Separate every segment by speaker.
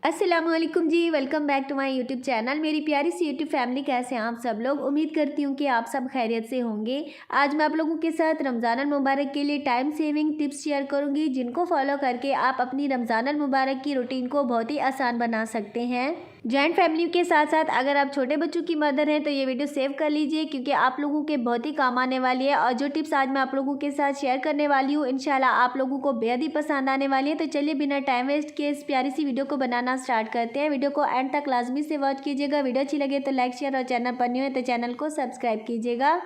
Speaker 1: अस्सलामुअलैकुम जी, welcome back to my YouTube channel. मेरी प्यारी सी यूट्यूब फैमिली, कैसे हैं आप सब लोग। उम्मीद करती हूँ कि आप सब खैरियत से होंगे। आज मैं आप लोगों के साथ रमज़ान अल मुबारक के लिए टाइम सेविंग टिप्स शेयर करूँगी, जिनको फॉलो करके आप अपनी रमज़ान अल मुबारक की रूटीन को बहुत ही आसान बना सकते हैं। जॉइंट फैमिली के साथ साथ अगर आप छोटे बच्चों की मदर हैं तो ये वीडियो सेव कर लीजिए, क्योंकि आप लोगों के बहुत ही काम आने वाली है। और जो टिप्स आज मैं आप लोगों के साथ शेयर करने वाली हूँ, इंशाल्लाह आप लोगों को बेहद ही पसंद आने वाली है। तो चलिए बिना टाइम वेस्ट किए इस प्यारी सी वीडियो को बनाना स्टार्ट करते हैं। वीडियो को एंड तक लाजमी से वॉच कीजिएगा। वीडियो अच्छी लगे तो लाइक शेयर और चैनल पर न्यू है तो चैनल को सब्सक्राइब कीजिएगा।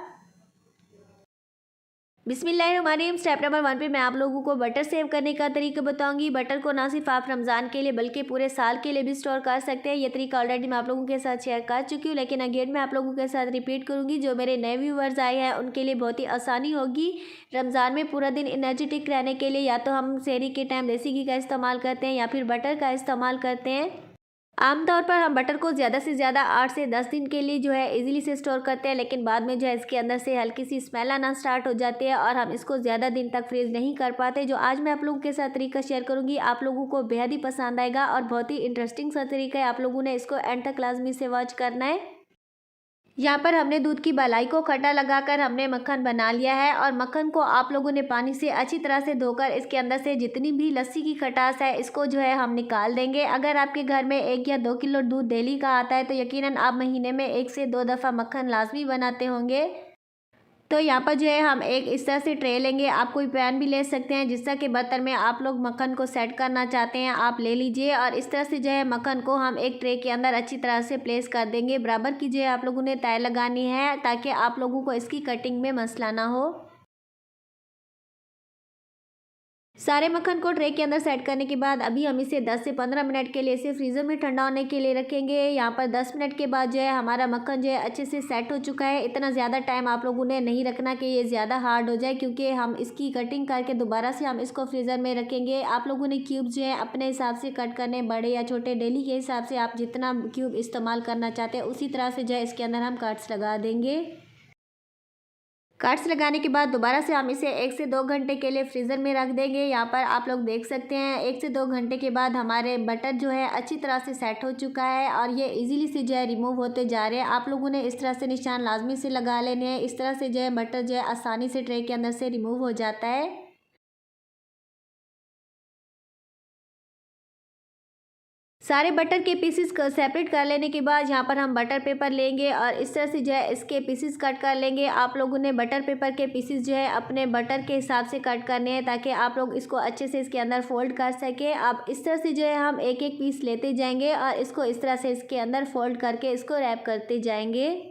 Speaker 1: बिस्मिल्लाहिर्रहमानिर्रहीम। स्टेप नंबर 1 पे मैं आप लोगों को बटर सेव करने का तरीका बताऊंगी। बटर को ना सिर्फ आप रमज़ान के लिए बल्कि पूरे साल के लिए भी स्टोर कर सकते हैं। ये तरीका ऑलरेडी मैं आप लोगों के साथ शेयर कर चुकी हूँ, लेकिन अगेन मैं आप लोगों के साथ रिपीट करूँगी। जो मेरे नए व्यूवर्स आए हैं उनके लिए बहुत ही आसानी होगी। रमज़ान में पूरा दिन एनर्जेटिक रहने के लिए या तो हम सहरी के टाइम देसी घी का इस्तेमाल करते हैं या फिर बटर का इस्तेमाल करते हैं। आमतौर पर हम बटर को ज़्यादा से ज़्यादा 8 से 10 दिन के लिए जो है इजीली से स्टोर करते हैं, लेकिन बाद में जो है इसके अंदर से हल्की सी स्मेल आना स्टार्ट हो जाती है और हम इसको ज़्यादा दिन तक फ्रीज नहीं कर पाते। जो आज मैं आप लोगों के साथ तरीका शेयर करूंगी, आप लोगों को बेहद ही पसंद आएगा और बहुत ही इंटरेस्टिंग सा तरीका है। आप लोगों ने इसको एंड तक लाजमी से वॉच करना है। यहाँ पर हमने दूध की मलाई को खट्टा लगाकर हमने मक्खन बना लिया है, और मक्खन को आप लोगों ने पानी से अच्छी तरह से धोकर इसके अंदर से जितनी भी लस्सी की खटास है इसको जो है हम निकाल देंगे। अगर आपके घर में 1 या 2 किलो दूध डेली का आता है तो यकीनन आप महीने में 1 से 2 दफ़ा मक्खन लाजमी बनाते होंगे। तो यहाँ पर जो है हम एक इस तरह से ट्रे लेंगे। आप कोई पैन भी ले सकते हैं, जिस तरह के बर्तन में आप लोग मक्खन को सेट करना चाहते हैं आप ले लीजिए। और इस तरह से जो है मक्खन को हम एक ट्रे के अंदर अच्छी तरह से प्लेस कर देंगे। बराबर की जो है आप लोगों ने तय लगानी है, ताकि आप लोगों को इसकी कटिंग में मसला ना हो। सारे मक्खन को ट्रे के अंदर सेट करने के बाद अभी हम इसे 10 से 15 मिनट के लिए इसे फ्रीज़र में ठंडा होने के लिए रखेंगे। यहाँ पर 10 मिनट के बाद जो है हमारा मक्खन जो है अच्छे से सेट हो चुका है। इतना ज़्यादा टाइम आप लोगों ने नहीं रखना कि ये ज़्यादा हार्ड हो जाए, क्योंकि हम इसकी कटिंग करके दोबारा से हम इसको फ्रीज़र में रखेंगे। आप लोगों ने क्यूब जो है अपने हिसाब से कट करने, बड़े या छोटे, डेली के हिसाब से आप जितना क्यूब इस्तेमाल करना चाहते हैं उसी तरह से जो है इसके अंदर हम कट्स लगा देंगे। कट्स लगाने के बाद दोबारा से हम इसे 1 से 2 घंटे के लिए फ्रीज़र में रख देंगे। यहाँ पर आप लोग देख सकते हैं 1 से 2 घंटे के बाद हमारे बटर जो है अच्छी तरह से सेट हो चुका है और ये इजीली से जो है रिमूव होते जा रहे हैं। आप लोगों ने इस तरह से निशान लाजमी से लगा लेने हैं। इस तरह से जो है बटर जो है आसानी से ट्रे के अंदर से रिमूव हो जाता है। सारे बटर के पीसेस को सेपरेट कर लेने के बाद यहाँ पर हम बटर पेपर लेंगे और इस तरह से जो है इसके पीसेस कट कर लेंगे। आप लोगों ने बटर पेपर के पीसेस जो है अपने बटर के हिसाब से कट करने हैं, ताकि आप लोग इसको अच्छे से इसके अंदर फोल्ड कर सकें। अब इस तरह से जो है हम एक एक पीस लेते जाएंगे और इसको इस तरह से इसके अंदर फोल्ड करके इसको रैप करते जाएंगे।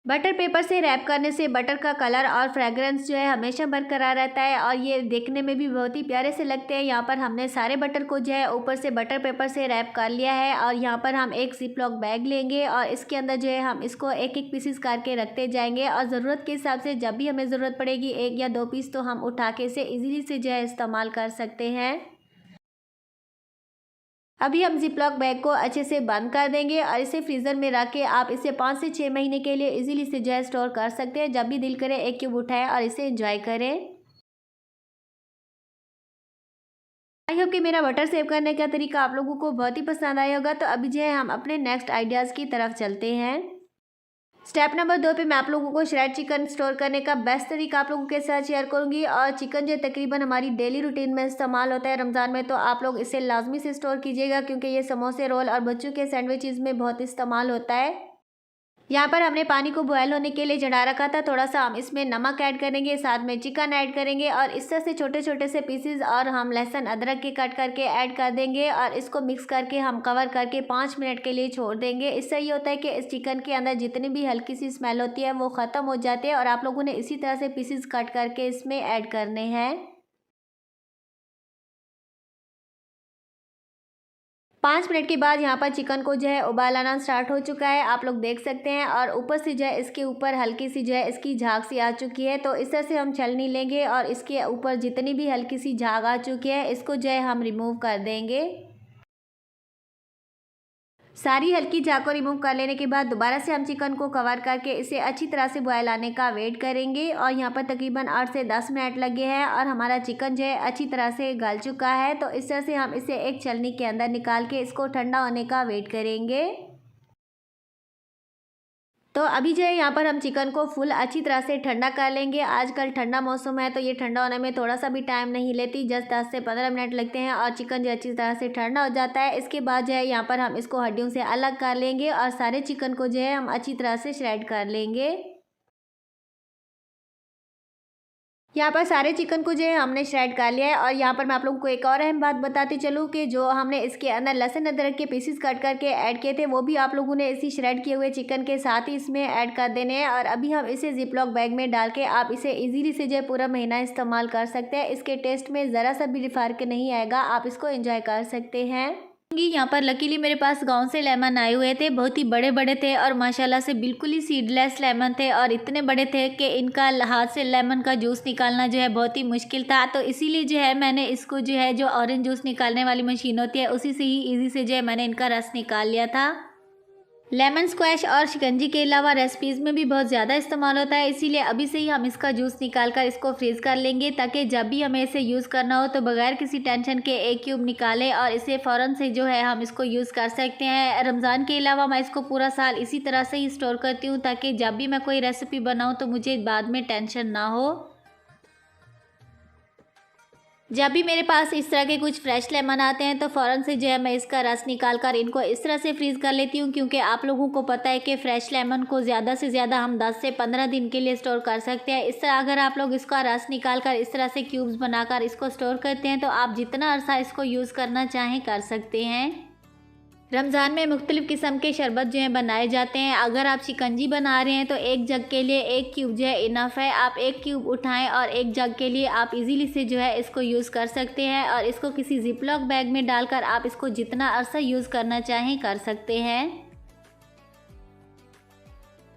Speaker 1: बटर पेपर से रैप करने से बटर का कलर और फ्रेगरेंस जो है हमेशा बरकरार रहता है और ये देखने में भी बहुत ही प्यारे से लगते हैं। यहाँ पर हमने सारे बटर को जो है ऊपर से बटर पेपर से रैप कर लिया है, और यहाँ पर हम एक जिपलॉक बैग लेंगे और इसके अंदर जो है हम इसको एक एक पीसेस करके रखते जाएंगे। और ज़रूरत के हिसाब से जब भी हमें ज़रूरत पड़ेगी 1 या 2 पीस तो हम उठा के इसे ईजिली से जो है इस्तेमाल कर सकते हैं। अभी हम जिपलॉक बैग को अच्छे से बंद कर देंगे और इसे फ्रीज़र में रख के आप इसे 5 से 6 महीने के लिए इजीली से जो है स्टोर कर सकते हैं। जब भी दिल करे एक क्यूब उठाएं और इसे एंजॉय करें। आई होप कि मेरा बटर सेव करने का तरीका आप लोगों को बहुत ही पसंद आया होगा। तो अभी जो है हम अपने नेक्स्ट आइडियाज़ की तरफ चलते हैं। स्टेप नंबर 2 पे मैं आप लोगों को श्रेड चिकन स्टोर करने का बेस्ट तरीका आप लोगों के साथ शेयर करूंगी। और चिकन जो तकरीबन हमारी डेली रूटीन में इस्तेमाल होता है रमज़ान में, तो आप लोग इसे लाजमी से स्टोर कीजिएगा, क्योंकि ये समोसे, रोल और बच्चों के सैंडविचेस में बहुत इस्तेमाल होता है। यहाँ पर हमने पानी को बॉयल होने के लिए चढ़ा रखा था। थोड़ा सा हम इसमें नमक ऐड करेंगे, साथ में चिकन ऐड करेंगे और इस तरह से छोटे छोटे से पीसेस और हम लहसुन अदरक के कट करके ऐड कर देंगे और इसको मिक्स करके हम कवर करके 5 मिनट के लिए छोड़ देंगे। इससे ये होता है कि इस चिकन के अंदर जितनी भी हल्की सी स्मेल होती है वो ख़त्म हो जाती है। और आप लोगों ने इसी तरह से पीसेस कट करके इसमें ऐड करने हैं। 5 मिनट के बाद यहाँ पर चिकन को जो है उबाल आना स्टार्ट हो चुका है, आप लोग देख सकते हैं। और ऊपर से जो है इसके ऊपर हल्की सी जो है इसकी झाग सी आ चुकी है। तो इस तरह से हम छलनी लेंगे और इसके ऊपर जितनी भी हल्की सी झाग आ चुकी है इसको जो है हम रिमूव कर देंगे। सारी हल्की झाग को रिमूव कर लेने के बाद दोबारा से हम चिकन को कवर करके इसे अच्छी तरह से बॉयल आने का वेट करेंगे। और यहाँ पर तकरीबन 8 से 10 मिनट लगे हैं और हमारा चिकन जो है अच्छी तरह से गल चुका है। तो इस तरह से हम इसे एक छलनी के अंदर निकाल के इसको ठंडा होने का वेट करेंगे। तो अभी जो है यहाँ पर हम चिकन को फुल अच्छी तरह से ठंडा कर लेंगे। आजकल ठंडा मौसम है तो ये ठंडा होने में थोड़ा सा भी टाइम नहीं लेती, जस्ट 10 से 15 मिनट लगते हैं और चिकन जो अच्छी तरह से ठंडा हो जाता है। इसके बाद जो है यहाँ पर हम इसको हड्डियों से अलग कर लेंगे और सारे चिकन को जो है हम अच्छी तरह से श्रेड कर लेंगे। यहाँ पर सारे चिकन को जो है हमने श्रेड कर लिया है। और यहाँ पर मैं आप लोगों को एक और अहम बात बताती चलूँ कि जो हमने इसके अंदर लहसुन अदरक के पीसेस कट करके ऐड किए थे वो भी आप लोगों ने इसी श्रेड किए हुए चिकन के साथ ही इसमें ऐड कर देने हैं। और अभी हम इसे जिपलॉक बैग में डाल के आप इसे ईजीली से जो है पूरा महीना इस्तेमाल कर सकते हैं। इसके टेस्ट में ज़रा सा भी फर्क नहीं आएगा, आप इसको एंजॉय कर सकते हैं। यहाँ पर लकीली मेरे पास गांव से लेमन आए हुए थे, बहुत ही बड़े बड़े थे और माशाल्लाह से बिल्कुल ही सीडलेस लेमन थे और इतने बड़े थे कि इनका हाथ से लेमन का जूस निकालना जो है बहुत ही मुश्किल था। तो इसीलिए जो है मैंने इसको जो है जो ऑरेंज जूस निकालने वाली मशीन होती है उसी से ही ईजी से जो है मैंने इनका रस निकाल लिया था। लेमन स्क्वैश और शिकंजी के अलावा रेसिपीज़ में भी बहुत ज़्यादा इस्तेमाल होता है, इसीलिए अभी से ही हम इसका जूस निकाल कर इसको फ्रीज़ कर लेंगे ताकि जब भी हमें इसे यूज़ करना हो तो बगैर किसी टेंशन के एक क्यूब निकालें और इसे फ़ौरन से जो है हम इसको यूज़ कर सकते हैं। रमज़ान के अलावा मैं इसको पूरा साल इसी तरह से ही स्टोर करती हूँ ताकि जब भी मैं कोई रेसिपी बनाऊँ तो मुझे बाद में टेंशन ना हो। जब भी मेरे पास इस तरह के कुछ फ्रेश लेमन आते हैं तो फ़ौरन से जो है मैं इसका रस निकाल कर इनको इस तरह से फ्रीज़ कर लेती हूँ, क्योंकि आप लोगों को पता है कि फ़्रेश लेमन को ज़्यादा से ज़्यादा हम 10 से 15 दिन के लिए स्टोर कर सकते हैं। इस तरह अगर आप लोग इसका रस निकाल कर इस तरह से क्यूब्स बनाकर इसको स्टोर करते हैं तो आप जितना अरसा इसको यूज़ करना चाहें कर सकते हैं। रमज़ान में मुख्तलिफ़ किस्म के शरबत जो हैं बनाए जाते हैं। अगर आप शिकंजी बना रहे हैं तो एक जग के लिए एक क्यूब जो है इनफ है। आप एक क्यूब उठाएं और एक जग के लिए आप इजीली से जो है इसको यूज़ कर सकते हैं और इसको किसी जिपलॉक बैग में डालकर आप इसको जितना अरसा यूज़ करना चाहें कर सकते हैं।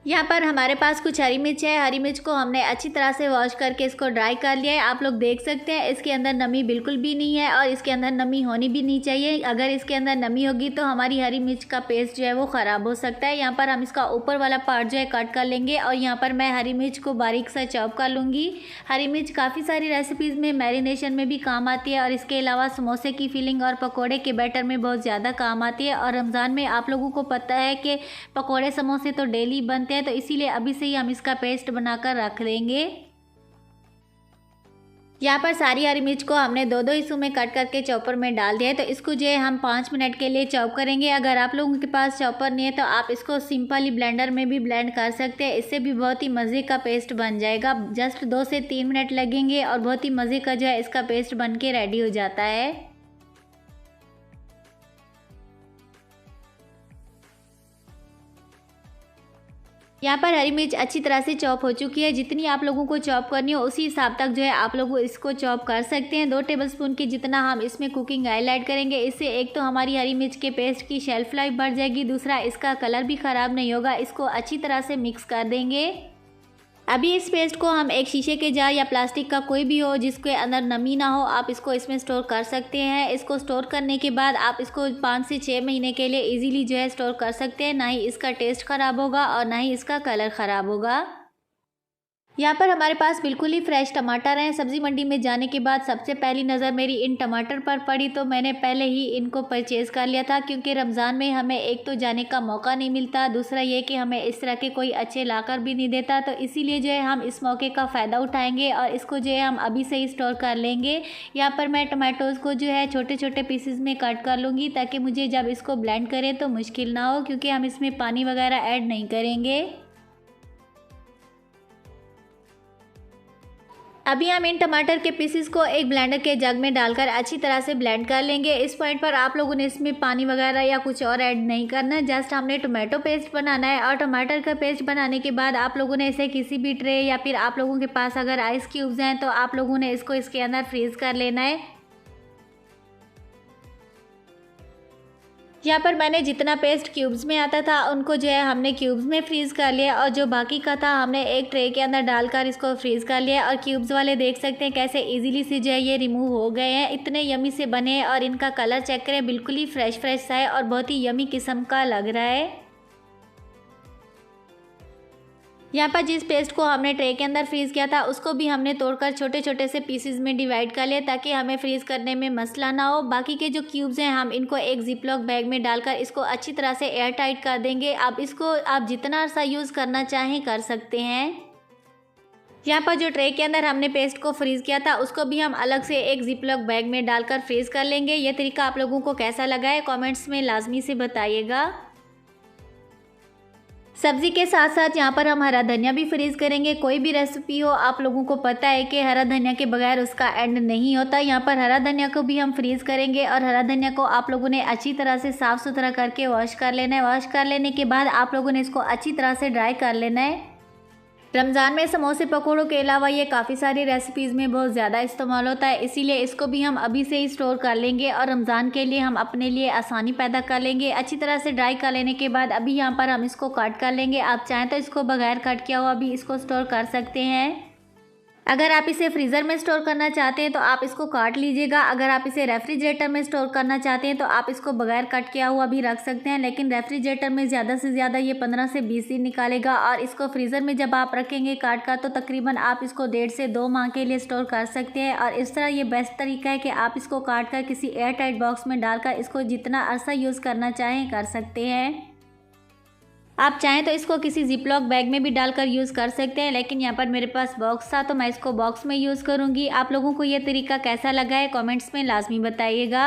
Speaker 1: यहाँ पर हमारे पास कुछ हरी मिर्च है। हरी मिर्च को हमने अच्छी तरह से वॉश करके इसको ड्राई कर लिया है। आप लोग देख सकते हैं इसके अंदर नमी बिल्कुल भी नहीं है और इसके अंदर नमी होनी भी नहीं चाहिए। अगर इसके अंदर नमी होगी तो हमारी हरी मिर्च का पेस्ट जो है वो ख़राब हो सकता है। यहाँ पर हम इसका ऊपर वाला पार्ट जो है कट कर लेंगे और यहाँ पर मैं हरी मिर्च को बारीक सा चॉप कर लूँगी। हरी मिर्च काफ़ी सारी रेसिपीज़ में मैरिनेशन में भी काम आती है और इसके अलावा समोसे की फिलिंग और पकौड़े के बैटर में बहुत ज़्यादा काम आती है। और रमज़ान में आप लोगों को पता है कि पकौड़े समोसे तो डेली बनते हैं, तो इसीलिए अभी से ही हम इसका पेस्ट बनाकर रख लेंगे। यहाँ पर सारी हरी मिर्च को हमने दो दो हिस्सों में कट करके चॉपर में डाल दिया है। तो इसको जो है हम 5 मिनट के लिए चॉप करेंगे। अगर आप लोगों के पास चॉपर नहीं है तो आप इसको सिंपली ब्लेंडर में भी ब्लेंड कर सकते हैं, इससे भी बहुत ही मज़े का पेस्ट बन जाएगा। जस्ट 2 से 3 मिनट लगेंगे और बहुत ही मज़े का जो है इसका पेस्ट बन के रेडी हो जाता है। यहाँ पर हरी मिर्च अच्छी तरह से चॉप हो चुकी है। जितनी आप लोगों को चॉप करनी हो उसी हिसाब तक जो है आप लोग इसको चॉप कर सकते हैं। 2 टेबलस्पून की जितना हम इसमें कुकिंग ऑयल ऐड करेंगे, इससे एक तो हमारी हरी मिर्च के पेस्ट की शेल्फ लाइफ बढ़ जाएगी, दूसरा इसका कलर भी ख़राब नहीं होगा। इसको अच्छी तरह से मिक्स कर देंगे। अभी इस पेस्ट को हम एक शीशे के जार या प्लास्टिक का कोई भी हो जिसके अंदर नमी ना हो, आप इसको इसमें स्टोर कर सकते हैं। इसको स्टोर करने के बाद आप इसको 5 से 6 महीने के लिए इजीली जो है स्टोर कर सकते हैं। ना ही इसका टेस्ट ख़राब होगा और ना ही इसका कलर ख़राब होगा। यहाँ पर हमारे पास बिल्कुल ही फ्रेश टमाटर हैं। सब्ज़ी मंडी में जाने के बाद सबसे पहली नज़र मेरी इन टमाटर पर पड़ी तो मैंने पहले ही इनको परचेज़ कर लिया था, क्योंकि रमज़ान में हमें एक तो जाने का मौका नहीं मिलता, दूसरा ये कि हमें इस तरह के कोई अच्छे लाकर भी नहीं देता। तो इसीलिए जो है हम इस मौके का फ़ायदा उठाएंगे और इसको जो है हम अभी से ही स्टोर कर लेंगे। यहाँ पर मैं टमाटोज़ को जो है छोटे छोटे पीसेस में कट कर लूँगी ताकि मुझे जब इसको ब्लेंड करें तो मुश्किल ना हो, क्योंकि हम इसमें पानी वगैरह ऐड नहीं करेंगे। अभी हम इन टमाटर के पीसेस को एक ब्लेंडर के जग में डालकर अच्छी तरह से ब्लेंड कर लेंगे। इस पॉइंट पर आप लोगों ने इसमें पानी वगैरह या कुछ और ऐड नहीं करना, जस्ट हमने टोमेटो पेस्ट बनाना है। और टमाटर का पेस्ट बनाने के बाद आप लोगों ने इसे किसी भी ट्रे या फिर आप लोगों के पास अगर आइस क्यूब्स हैं तो आप लोगों ने इसको इसके अंदर फ्रीज़ कर लेना है। यहाँ पर मैंने जितना पेस्ट क्यूब्स में आता था उनको जो है हमने क्यूब्स में फ्रीज़ कर लिया और जो बाकी का था हमने एक ट्रे के अंदर डालकर इसको फ्रीज़ कर लिया। और क्यूब्स वाले देख सकते हैं कैसे इजीली से जो है ये रिमूव हो गए हैं, इतने यमी से बने हैं। और इनका कलर चेक करें, बिल्कुल ही फ्रेश सा है और बहुत ही यमी किस्म का लग रहा है। यहाँ पर जिस पेस्ट को हमने ट्रे के अंदर फ्रीज़ किया था उसको भी हमने तोड़कर छोटे छोटे से पीसेस में डिवाइड कर लिया ताकि हमें फ्रीज़ करने में मसला ना हो। बाकी के जो क्यूब्स हैं हम इनको एक जिपलॉक बैग में डालकर इसको अच्छी तरह से एयर टाइट कर देंगे। अब इसको आप जितना अरसा यूज़ करना चाहें कर सकते हैं। यहाँ पर जो ट्रे के अंदर हमने पेस्ट को फ्रीज़ किया था उसको भी हम अलग से एक जिपलॉक बैग में डालकर फ्रीज़ कर लेंगे। यह तरीका आप लोगों को कैसा लगा है कमेंट्स में लाजमी से बताइएगा। सब्ज़ी के साथ साथ यहाँ पर हम हरा धनिया भी फ्रीज़ करेंगे। कोई भी रेसिपी हो आप लोगों को पता है कि हरा धनिया के बगैर उसका एंड नहीं होता। यहाँ पर हरा धनिया को भी हम फ्रीज़ करेंगे और हरा धनिया को आप लोगों ने अच्छी तरह से साफ़ सुथरा करके वॉश कर लेना है। वॉश कर लेने के बाद आप लोगों ने इसको अच्छी तरह से ड्राई कर लेना है। रमज़ान में समोसे पकौड़ों के अलावा ये काफ़ी सारी रेसिपीज़ में बहुत ज़्यादा इस्तेमाल होता है, इसीलिए इसको भी हम अभी से ही स्टोर कर लेंगे और रमज़ान के लिए हम अपने लिए आसानी पैदा कर लेंगे। अच्छी तरह से ड्राई कर लेने के बाद अभी यहाँ पर हम इसको कट कर लेंगे। आप चाहें तो इसको बगैर कट किया हुआ भी इसको स्टोर कर सकते हैं। अगर आप इसे फ्रीज़र में स्टोर करना चाहते हैं तो आप इसको काट लीजिएगा। अगर आप इसे रेफ्रिजरेटर में स्टोर करना चाहते हैं तो आप इसको बगैर कट किया हुआ भी रख सकते हैं, लेकिन रेफ्रिजरेटर में ज़्यादा से ज़्यादा ये 15 से 20 दिन निकालेगा। और इसको फ्रीज़र में जब आप रखेंगे काट कर तो तकरीबन आप इसको 1.5 से 2 माह के लिए स्टोर कर सकते हैं। और इस तरह ये बेस्ट तरीका है कि आप इसको काट कर किसी एयर टाइट बॉक्स में डालकर इसको जितना अरसा यूज़ करना चाहें कर सकते हैं। आप चाहें तो इसको किसी जिपलॉक बैग में भी डालकर यूज़ कर सकते हैं, लेकिन यहाँ पर मेरे पास बॉक्स था तो मैं इसको बॉक्स में यूज़ करूँगी। आप लोगों को ये तरीका कैसा लगा है कमेंट्स में लाजमी बताइएगा।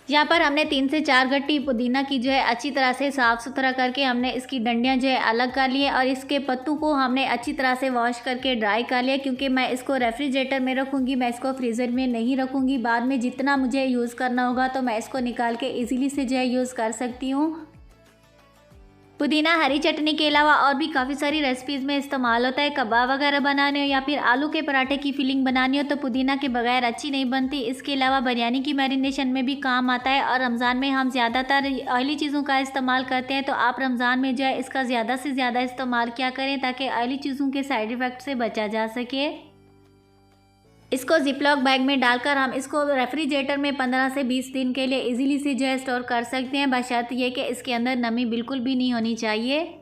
Speaker 1: यहाँ पर हमने 3 से 4 गट्टी पुदीना की जो है अच्छी तरह से साफ़ सुथरा करके हमने इसकी डंडियाँ जो है अलग कर ली है और इसके पत्तों को हमने अच्छी तरह से वॉश करके ड्राई कर लिया, क्योंकि मैं इसको रेफ्रिजरेटर में रखूँगी, मैं इसको फ्रीज़र में नहीं रखूँगी। बाद में जितना मुझे यूज़ करना होगा तो मैं इसको निकाल के ईज़िली से जो है यूज़ कर सकती हूँ। पुदीना हरी चटनी के अलावा और भी काफ़ी सारी रेसिपीज़ में इस्तेमाल होता है। कबाब वगैरह बनाने हो या फिर आलू के पराठे की फिलिंग बनानी हो तो पुदीना के बगैर अच्छी नहीं बनती। इसके अलावा बिरयानी की मैरिनेशन में भी काम आता है। और रमज़ान में हम ज़्यादातर ऑयली चीज़ों का इस्तेमाल करते हैं, तो आप रमज़ान में जो है इसका ज़्यादा से ज़्यादा इस्तेमाल किया करें ताकि ऑयली चीज़ों के साइड इफ़ेक्ट से बचा जा सके। इसको जिपलॉक बैग में डालकर हम इसको रेफ्रिजरेटर में 15 से 20 दिन के लिए इजीली से जो है स्टोर कर सकते हैं, बशर्ते ये कि इसके अंदर नमी बिल्कुल भी नहीं होनी चाहिए।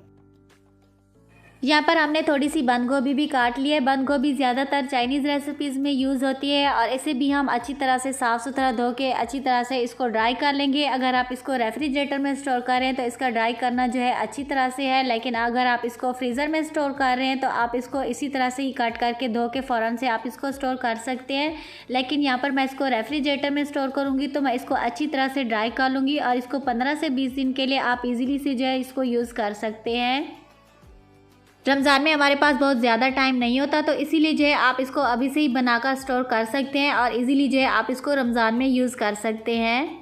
Speaker 1: यहाँ पर हमने थोड़ी सी बंद गोभी भी काट ली है। बंद गोभी ज़्यादातर चाइनीज़ रेसिपीज़ में यूज़ होती है और इसे भी हम अच्छी तरह से साफ़ सुथरा धो के अच्छी तरह से इसको ड्राई कर लेंगे। अगर आप इसको रेफ्रिजरेटर में स्टोर कर रहे हैं तो इसका ड्राई करना जो है अच्छी तरह से है, लेकिन अगर आप इसको फ्रीज़र में स्टोर कर रहे हैं तो आप इसको इसी तरह से ही कट करके धो के फ़ौरन से आप इसको स्टोर कर सकते हैं। लेकिन यहाँ पर मैं इसको रेफ्रिजरेटर में स्टोर करूँगी तो मैं इसको अच्छी तरह से ड्राई कर लूँगी और इसको 15 से 20 दिन के लिए आप इजीली से जो है इसको यूज़ कर सकते हैं। रमज़ान में हमारे पास बहुत ज़्यादा टाइम नहीं होता, तो इसीलिए जो है आप इसको अभी से ही बनाकर स्टोर कर सकते हैं और इजीली जो है आप इसको रमज़ान में यूज़ कर सकते हैं।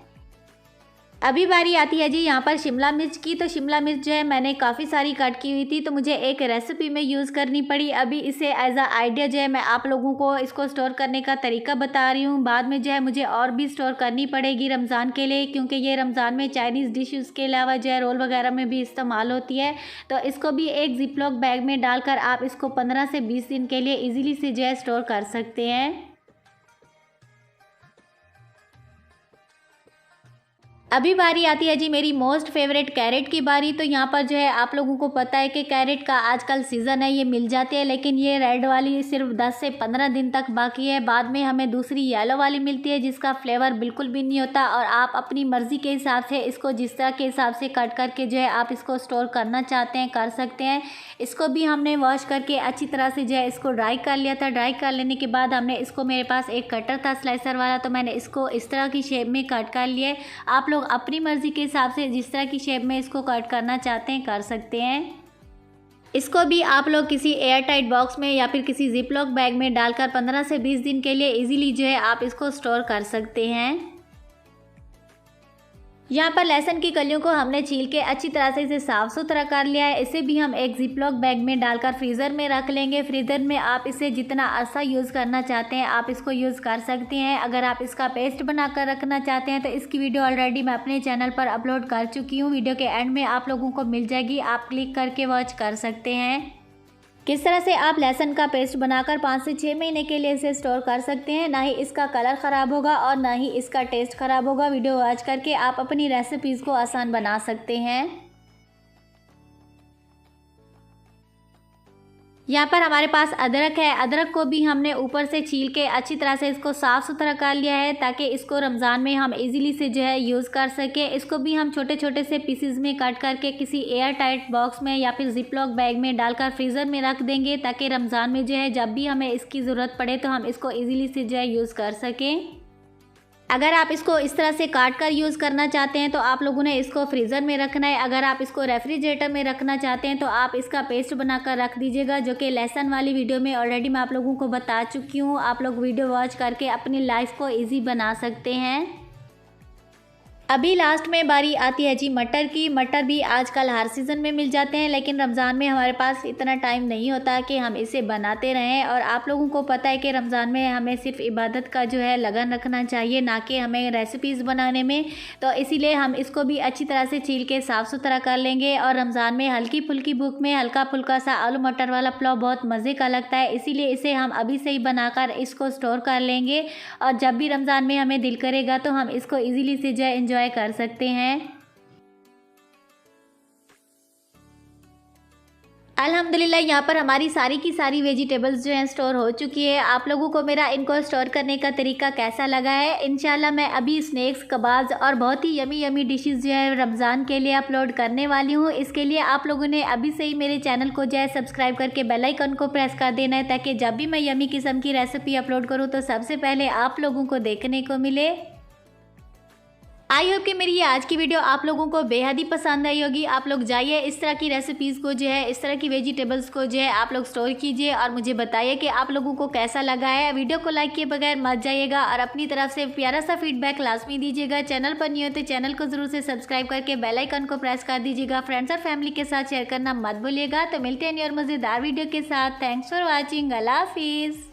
Speaker 1: अभी बारी आती है जी यहाँ पर शिमला मिर्च की। तो शिमला मिर्च जो है मैंने काफ़ी सारी कट की हुई थी, तो मुझे एक रेसिपी में यूज़ करनी पड़ी। अभी इसे एज अ आइडिया जो है मैं आप लोगों को इसको स्टोर करने का तरीका बता रही हूँ। बाद में जो है मुझे और भी स्टोर करनी पड़ेगी रमज़ान के लिए, क्योंकि ये रमज़ान में चाइनीज़ डिशेज़ के अलावा जो है रोल वगैरह में भी इस्तेमाल होती है। तो इसको भी एक जिपलॉक बैग में डालकर आप इसको 15 से 20 दिन के लिए ईज़िली से जो है स्टोर कर सकते हैं। अभी बारी आती है जी मेरी मोस्ट फेवरेट कैरेट की बारी। तो यहाँ पर जो है आप लोगों को पता है कि कैरेट का आजकल सीज़न है, ये मिल जाती है, लेकिन ये रेड वाली सिर्फ 10 से 15 दिन तक बाकी है। बाद में हमें दूसरी येलो वाली मिलती है जिसका फ्लेवर बिल्कुल भी नहीं होता और आप अपनी मर्ज़ी के हिसाब से इसको जिस तरह के हिसाब से कट करके जो है आप इसको स्टोर करना चाहते हैं कर सकते हैं। इसको भी हमने वॉश करके अच्छी तरह से जो है इसको ड्राई कर लिया था। ड्राई कर लेने के बाद हमने इसको, मेरे पास एक कटर था स्लाइसर वाला, तो मैंने इसको इस तरह की शेप में कट कर लिए। आप लोग अपनी मर्ज़ी के हिसाब से जिस तरह की शेप में इसको कट करना चाहते हैं कर सकते हैं। इसको भी आप लोग किसी एयर टाइट बॉक्स में या फिर किसी जिपलॉक बैग में डालकर 15 से 20 दिन के लिए इजीली जो है आप इसको स्टोर कर सकते हैं। यहाँ पर लहसुन की कलियों को हमने छील के अच्छी तरह से इसे साफ़ सुथरा कर लिया है। इसे भी हम एक जिपलॉक बैग में डालकर फ्रीज़र में रख लेंगे। फ्रीज़र में आप इसे जितना अरसा यूज़ करना चाहते हैं आप इसको यूज़ कर सकते हैं। अगर आप इसका पेस्ट बनाकर रखना चाहते हैं तो इसकी वीडियो ऑलरेडी मैं अपने चैनल पर अपलोड कर चुकी हूँ। वीडियो के एंड में आप लोगों को मिल जाएगी, आप क्लिक करके वॉच कर सकते हैं। किस तरह से आप लहसुन का पेस्ट बनाकर 5 से 6 महीने के लिए इसे स्टोर कर सकते हैं। ना ही इसका कलर ख़राब होगा और ना ही इसका टेस्ट ख़राब होगा। वीडियो वॉच करके आप अपनी रेसिपीज़ को आसान बना सकते हैं। यहाँ पर हमारे पास अदरक है। अदरक को भी हमने ऊपर से छील के अच्छी तरह से इसको साफ़ सुथरा कर लिया है ताकि इसको रमज़ान में हम इजीली से जो है यूज़ कर सकें। इसको भी हम छोटे छोटे से पीसेस में कट करके किसी एयर टाइट बॉक्स में या फिर जिपलॉक बैग में डालकर फ्रीज़र में रख देंगे ताकि रमज़ान में जो है जब भी हमें इसकी ज़रूरत पड़े तो हम इसको ईज़िली से जो है यूज़ कर सकें। अगर आप इसको इस तरह से काट कर यूज़ करना चाहते हैं तो आप लोगों ने इसको फ्रीज़र में रखना है। अगर आप इसको रेफ्रिजरेटर में रखना चाहते हैं तो आप इसका पेस्ट बनाकर रख दीजिएगा, जो कि लहसुन वाली वीडियो में ऑलरेडी मैं आप लोगों को बता चुकी हूँ। आप लोग वीडियो वॉच करके अपनी लाइफ को ईजी बना सकते हैं। अभी लास्ट में बारी आती है जी मटर की। मटर भी आजकल हर सीज़न में मिल जाते हैं, लेकिन रमज़ान में हमारे पास इतना टाइम नहीं होता कि हम इसे बनाते रहें। और आप लोगों को पता है कि रमज़ान में हमें सिर्फ इबादत का जो है लगन रखना चाहिए, ना कि हमें रेसिपीज़ बनाने में। तो इसीलिए हम इसको भी अच्छी तरह से छील के साफ़ सुथरा कर लेंगे। और रमज़ान में हल्की फुल्की भूख में हल्का फुल्का सा आलू मटर वाला पुलाव बहुत मज़े का लगता है, इसीलिए इसे हम अभी से ही बनाकर इसको स्टोर कर लेंगे। और जब भी रमज़ान में हमें दिल करेगा तो हम इसको ईज़िली से जो है एंजॉय कर सकते हैं। अल्हम्दुलिल्लाह यहाँ पर हमारी सारी की सारी वेजिटेबल्स जो हैं स्टोर हो चुकी है। आप लोगों को मेरा इनको स्टोर करने का तरीका कैसा लगा है? इंशाल्लाह मैं अभी स्नैक्स, कबाब्स और बहुत ही यमी यमी डिशेस जो है रमज़ान के लिए अपलोड करने वाली हूँ। इसके लिए आप लोगों ने अभी से ही मेरे चैनल को जो है सब्सक्राइब करके बेल आइकन को प्रेस कर देना है, ताकि जब भी मैं यमी किस्म की रेसिपी अपलोड करूँ तो सबसे पहले आप लोगों को देखने को मिले। आई होप कि मेरी ये आज की वीडियो आप लोगों को बेहद ही पसंद आई होगी। आप लोग जाइए इस तरह की रेसिपीज़ को जो है, इस तरह की वेजिटेबल्स को जो है आप लोग स्टोर कीजिए और मुझे बताइए कि आप लोगों को कैसा लगा है। वीडियो को लाइक किए बगैर मत जाइएगा और अपनी तरफ से प्यारा सा फीडबैक लाजमी दीजिएगा। चैनल पर नहीं हो तो चैनल को ज़रूर से सब्सक्राइब करके बेल आइकन को प्रेस कर दीजिएगा। फ्रेंड्स और फैमिली के साथ शेयर करना मत भूलिएगा। तो मिलते हैं और मज़ेदार वीडियो के साथ। Thanks for watching. अल्लाह हाफिज़।